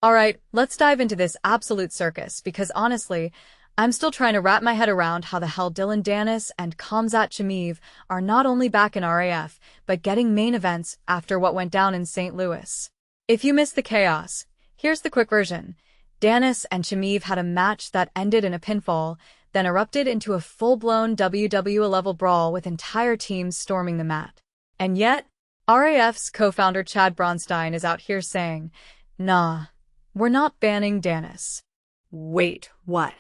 Alright, let's dive into this absolute circus because honestly, I'm still trying to wrap my head around how the hell Dillon Danis and Khamzat Chimaev are not only back in RAF, but getting main events after what went down in St. Louis. If you missed the chaos, here's the quick version. Danis and Chimaev had a match that ended in a pinfall, then erupted into a full-blown WWE-level brawl with entire teams storming the mat. And yet, RAF's co-founder Chad Bronstein is out here saying, "Nah, we're not banning Danis." Wait, what?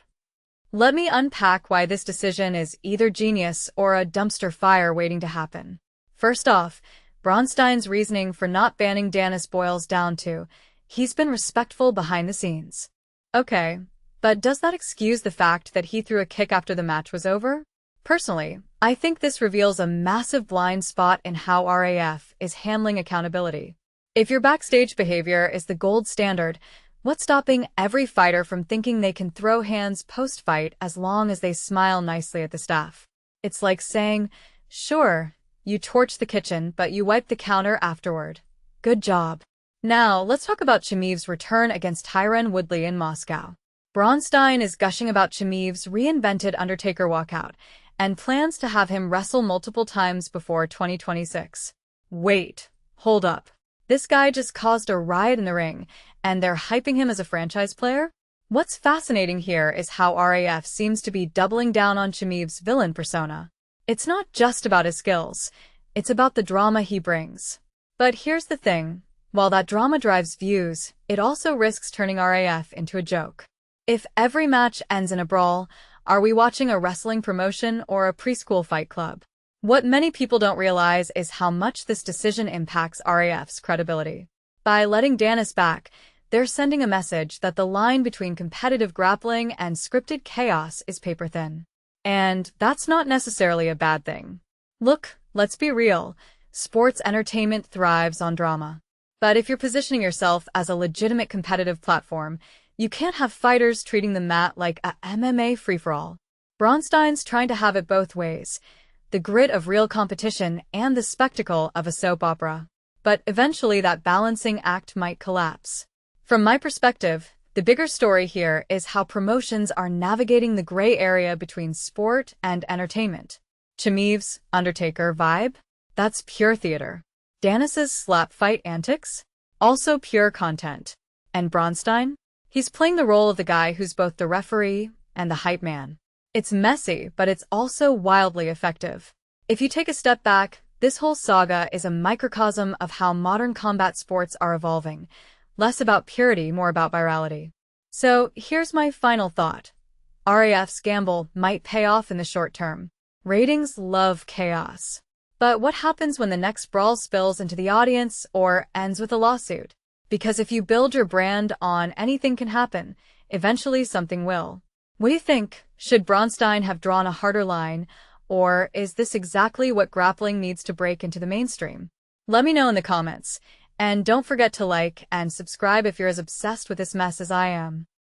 Let me unpack why this decision is either genius or a dumpster fire waiting to happen. First off, Bronstein's reasoning for not banning Danis boils down to, he's been respectful behind the scenes. Okay, but does that excuse the fact that he threw a kick after the match was over? Personally, I think this reveals a massive blind spot in how RAF is handling accountability. If your backstage behavior is the gold standard, what's stopping every fighter from thinking they can throw hands post-fight as long as they smile nicely at the staff? It's like saying, sure, you torched the kitchen, but you wiped the counter afterward. Good job. Now, let's talk about Chimaev's return against Tyron Woodley in Moscow. Bronstein is gushing about Chimaev's reinvented Undertaker walkout and plans to have him wrestle multiple times before 2026. Wait, hold up. This guy just caused a riot in the ring, and they're hyping him as a franchise player? What's fascinating here is how RAF seems to be doubling down on Chimaev's villain persona. It's not just about his skills, it's about the drama he brings. But here's the thing, while that drama drives views, it also risks turning RAF into a joke. If every match ends in a brawl, are we watching a wrestling promotion or a preschool fight club? What many people don't realize is how much this decision impacts RAF's credibility. By letting Danis back, they're sending a message that the line between competitive grappling and scripted chaos is paper-thin. And that's not necessarily a bad thing. Look, let's be real, sports entertainment thrives on drama. But if you're positioning yourself as a legitimate competitive platform, you can't have fighters treating the mat like a MMA free-for-all. Bronstein's trying to have it both ways, the grit of real competition and the spectacle of a soap opera. But eventually that balancing act might collapse. From my perspective, the bigger story here is how promotions are navigating the gray area between sport and entertainment. Chimaev's Undertaker vibe? That's pure theater. Danis's slap fight antics? Also pure content. And Bronstein? He's playing the role of the guy who's both the referee and the hype man. It's messy, but it's also wildly effective. If you take a step back, this whole saga is a microcosm of how modern combat sports are evolving. Less about purity, more about virality. So, here's my final thought. RAF's gamble might pay off in the short term. Ratings love chaos. But what happens when the next brawl spills into the audience or ends with a lawsuit? Because if you build your brand on anything can happen, eventually something will. What do you think? Should Bronstein have drawn a harder line, or is this exactly what grappling needs to break into the mainstream? Let me know in the comments, and don't forget to like and subscribe if you're as obsessed with this mess as I am.